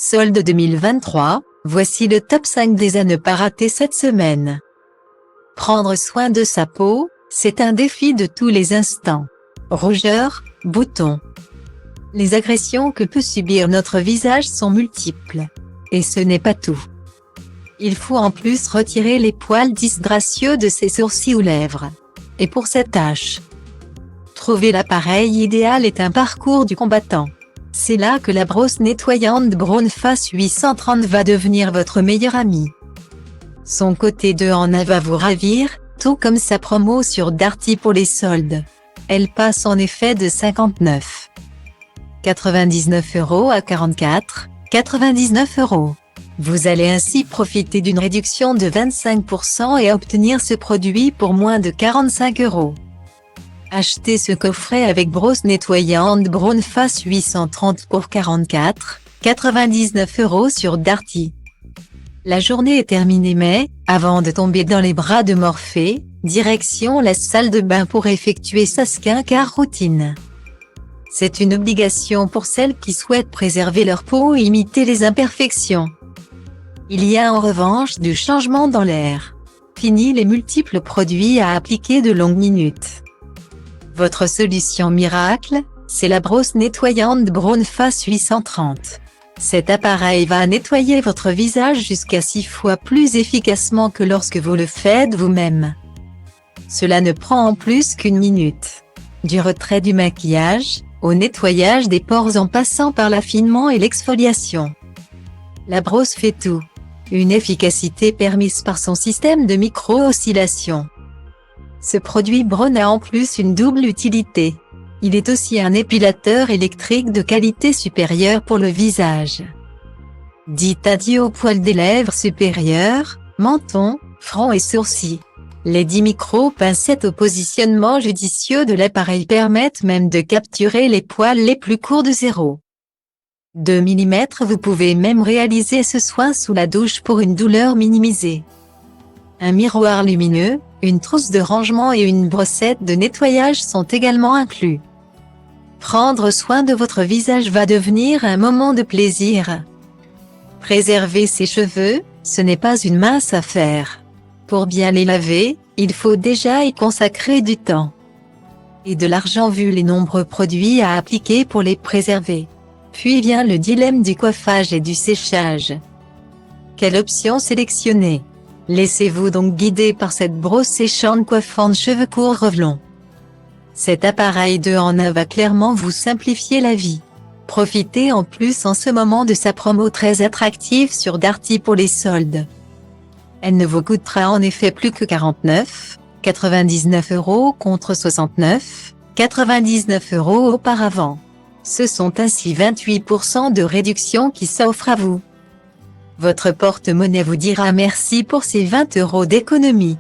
Solde 2023, voici le top 5 des à ne pas rater cette semaine. Prendre soin de sa peau, c'est un défi de tous les instants. Rougeurs, boutons. Les agressions que peut subir notre visage sont multiples. Et ce n'est pas tout. Il faut en plus retirer les poils disgracieux de ses sourcils ou lèvres. Et pour cette tâche, trouver l'appareil idéal est un parcours du combattant. C'est là que la brosse nettoyante Brown Face 830 va devenir votre meilleure amie. Son côté 2 en 1 va vous ravir, tout comme sa promo sur Darty pour les soldes. Elle passe en effet de 59,99 € à 44,99 €. Vous allez ainsi profiter d'une réduction de 25% et obtenir ce produit pour moins de 45 €. Achetez ce coffret avec brosse nettoyante Brown Face 830 pour 44,99 € sur Darty. La journée est terminée mais, avant de tomber dans les bras de Morphée, direction la salle de bain pour effectuer sa skincare routine. C'est une obligation pour celles qui souhaitent préserver leur peau et imiter les imperfections. Il y a en revanche du changement dans l'air. Fini les multiples produits à appliquer de longues minutes. Votre solution miracle, c'est la brosse nettoyante Brown Face 830. Cet appareil va nettoyer votre visage jusqu'à 6 fois plus efficacement que lorsque vous le faites vous-même. Cela ne prend en plus qu'une minute. Du retrait du maquillage, au nettoyage des pores en passant par l'affinement et l'exfoliation. La brosse fait tout. Une efficacité permise par son système de micro-oscillation. Ce produit Brown a en plus une double utilité. Il est aussi un épilateur électrique de qualité supérieure pour le visage. Dit adieu aux poils des lèvres supérieures, menton, front et sourcils. Les 10 micro-pincettes au positionnement judicieux de l'appareil permettent même de capturer les poils les plus courts de 0,2 mm. Vous pouvez même réaliser ce soin sous la douche pour une douleur minimisée. Un miroir lumineux, une trousse de rangement et une brossette de nettoyage sont également inclus. Prendre soin de votre visage va devenir un moment de plaisir. Préserver ses cheveux, ce n'est pas une mince affaire. Pour bien les laver, il faut déjà y consacrer du temps. Et de l'argent vu les nombreux produits à appliquer pour les préserver. Puis vient le dilemme du coiffage et du séchage. Quelle option sélectionner ? Laissez-vous donc guider par cette brosse séchante coiffante cheveux courts Revlon. Cet appareil 2 en 1 va clairement vous simplifier la vie. Profitez en plus en ce moment de sa promo très attractive sur Darty pour les soldes. Elle ne vous coûtera en effet plus que 49,99 € contre 69,99 € auparavant. Ce sont ainsi 28% de réduction qui s'offrent à vous. Votre porte-monnaie vous dira merci pour ces 20 € d'économie.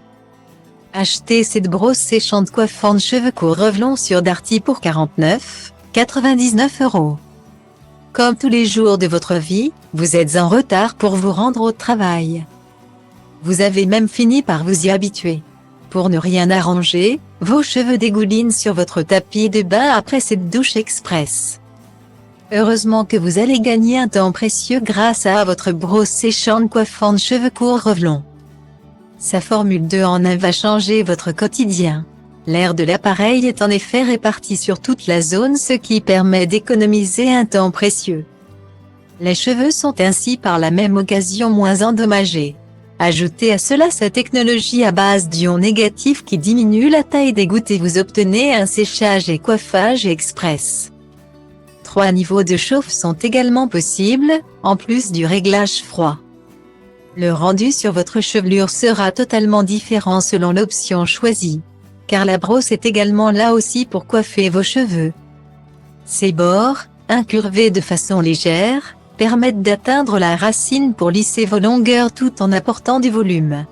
Achetez cette brosse séchante coiffante cheveux courts Revlon sur Darty pour 49,99 €. Comme tous les jours de votre vie, vous êtes en retard pour vous rendre au travail. Vous avez même fini par vous y habituer. Pour ne rien arranger, vos cheveux dégoulinent sur votre tapis de bain après cette douche express. Heureusement que vous allez gagner un temps précieux grâce à votre brosse séchante coiffante cheveux courts Revlon. Sa formule 2 en 1 va changer votre quotidien. L'air de l'appareil est en effet réparti sur toute la zone, ce qui permet d'économiser un temps précieux. Les cheveux sont ainsi par la même occasion moins endommagés. Ajoutez à cela sa technologie à base d'ions négatifs qui diminue la taille des gouttes et vous obtenez un séchage et coiffage express. 3 niveaux de chauffe sont également possibles, en plus du réglage froid. Le rendu sur votre chevelure sera totalement différent selon l'option choisie. Car la brosse est également là aussi pour coiffer vos cheveux. Ses bords, incurvés de façon légère, permettent d'atteindre la racine pour lisser vos longueurs tout en apportant du volume.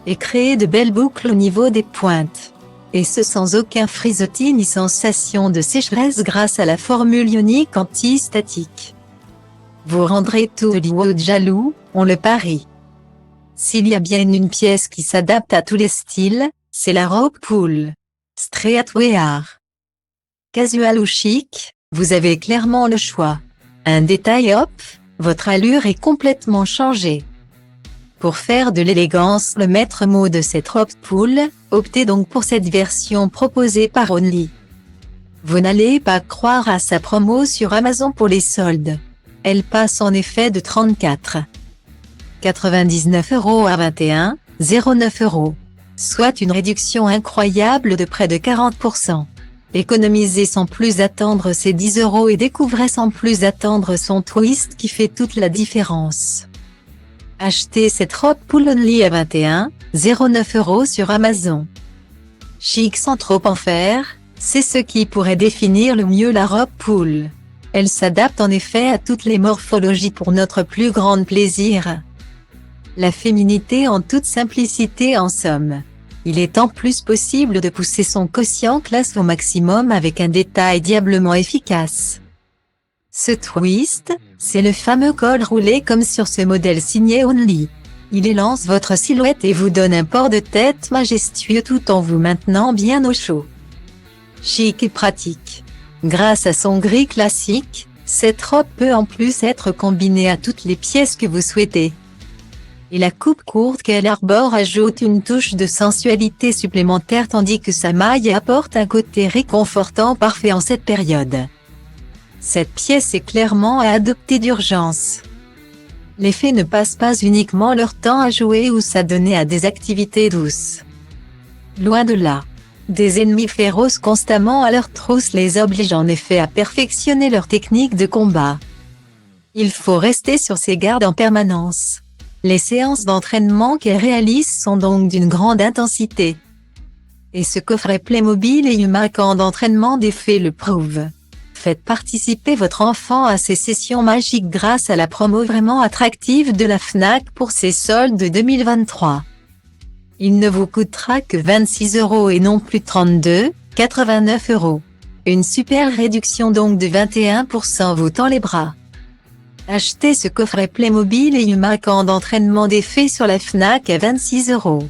Et créer de belles boucles au niveau des pointes. Et ce sans aucun frisottis ni sensation de sécheresse grâce à la formule ionique anti-statique. Vous rendrez tout Hollywood jaloux, on le parie. S'il y a bien une pièce qui s'adapte à tous les styles, c'est la robe cool. Streetwear. Casual ou chic, vous avez clairement le choix. Un détail hop, votre allure est complètement changée. Pour faire de l'élégance le maître mot de cette robe poule, optez donc pour cette version proposée par Only. Vous n'allez pas croire à sa promo sur Amazon pour les soldes. Elle passe en effet de 34,99 € à 21,09 €, soit une réduction incroyable de près de 40%. Économisez sans plus attendre ces 10 € et découvrez sans plus attendre son twist qui fait toute la différence. Achetez cette robe poule Only à 21,09 € sur Amazon. Chic sans trop en faire, c'est ce qui pourrait définir le mieux la robe poule. Elle s'adapte en effet à toutes les morphologies pour notre plus grand plaisir. La féminité en toute simplicité en somme. Il est en plus possible de pousser son quotient classe au maximum avec un détail diablement efficace. Ce twist, c'est le fameux col roulé comme sur ce modèle signé Only. Il élance votre silhouette et vous donne un port de tête majestueux tout en vous maintenant bien au chaud. Chic et pratique. Grâce à son gris classique, cette robe peut en plus être combinée à toutes les pièces que vous souhaitez. Et la coupe courte qu'elle arbore ajoute une touche de sensualité supplémentaire tandis que sa maille apporte un côté réconfortant parfait en cette période. Cette pièce est clairement à adopter d'urgence. Les fées ne passent pas uniquement leur temps à jouer ou s'adonner à des activités douces. Loin de là. Des ennemis féroces constamment à leur trousse les obligent en effet à perfectionner leur technique de combat. Il faut rester sur ses gardes en permanence. Les séances d'entraînement qu'elles réalisent sont donc d'une grande intensité. Et ce coffret Playmobil et humain camp d'entraînement des fées le prouve. Faites participer votre enfant à ces sessions magiques grâce à la promo vraiment attractive de la Fnac pour ses soldes 2023. Il ne vous coûtera que 26 € et non plus 32,89 €. Une super réduction donc de 21% vous tend les bras. Achetez ce coffret Playmobil et humain camp d'entraînement des fées sur la Fnac à 26 €.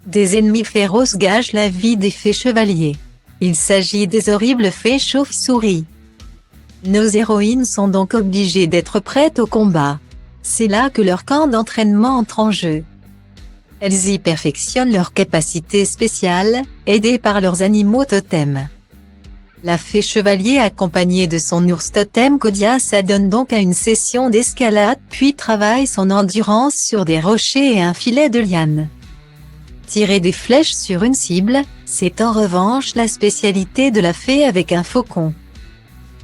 Des ennemis féroces gâchent la vie des fées chevaliers. Il s'agit des horribles fées chauves-souris. Nos héroïnes sont donc obligées d'être prêtes au combat. C'est là que leur camp d'entraînement entre en jeu. Elles y perfectionnent leurs capacités spéciales, aidées par leurs animaux totems. La fée chevalier accompagnée de son ours totem Kodia s'adonne donc à une session d'escalade puis travaille son endurance sur des rochers et un filet de liane. Tirer des flèches sur une cible, c'est en revanche la spécialité de la fée avec un faucon.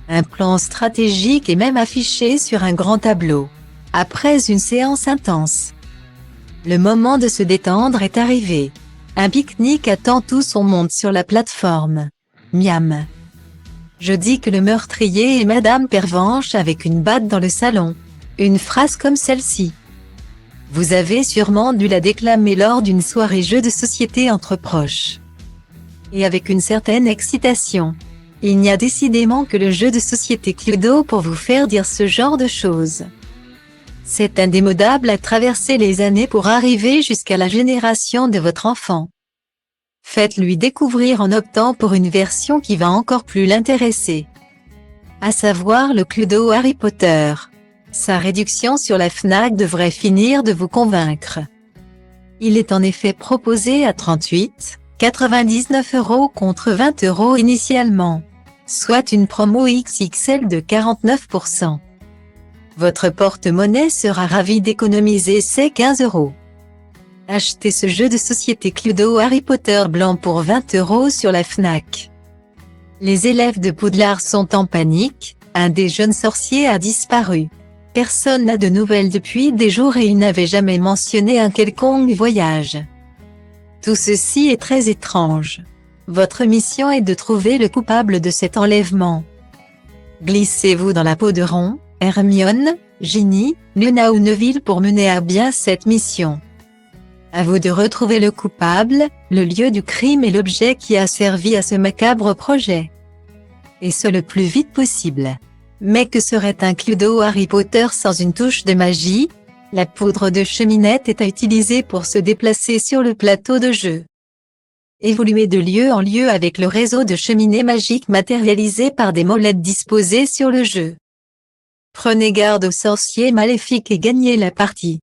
Un plan stratégique est même affiché sur un grand tableau. Après une séance intense, le moment de se détendre est arrivé. Un pique-nique attend tout son monde sur la plateforme. Miam. Je dis que le meurtrier est Madame Pervenche avec une batte dans le salon. Une phrase comme celle-ci. Vous avez sûrement dû la déclamer lors d'une soirée jeu de société entre proches. Et avec une certaine excitation. Il n'y a décidément que le jeu de société Cluedo pour vous faire dire ce genre de choses. C'est indémodable à traverser les années pour arriver jusqu'à la génération de votre enfant. Faites-lui découvrir en optant pour une version qui va encore plus l'intéresser. À savoir le Cluedo Harry Potter. Sa réduction sur la Fnac devrait finir de vous convaincre. Il est en effet proposé à 38,99 € contre 20 € initialement, soit une promo XXL de 49%. Votre porte-monnaie sera ravi d'économiser ces 15 €. Achetez ce jeu de société Cluedo Harry Potter blanc pour 20 € sur la Fnac. Les élèves de Poudlard sont en panique, un des jeunes sorciers a disparu. Personne n'a de nouvelles depuis des jours et il n'avait jamais mentionné un quelconque voyage. Tout ceci est très étrange. Votre mission est de trouver le coupable de cet enlèvement. Glissez-vous dans la peau de Ron, Hermione, Ginny, Luna ou Neville pour mener à bien cette mission. À vous de retrouver le coupable, le lieu du crime et l'objet qui a servi à ce macabre projet. Et ce le plus vite possible. Mais que serait un Cluedo Harry Potter sans une touche de magie? La poudre de cheminette est à utiliser pour se déplacer sur le plateau de jeu. Évoluez de lieu en lieu avec le réseau de cheminées magiques matérialisées par des molettes disposées sur le jeu. Prenez garde aux sorciers maléfiques et gagnez la partie.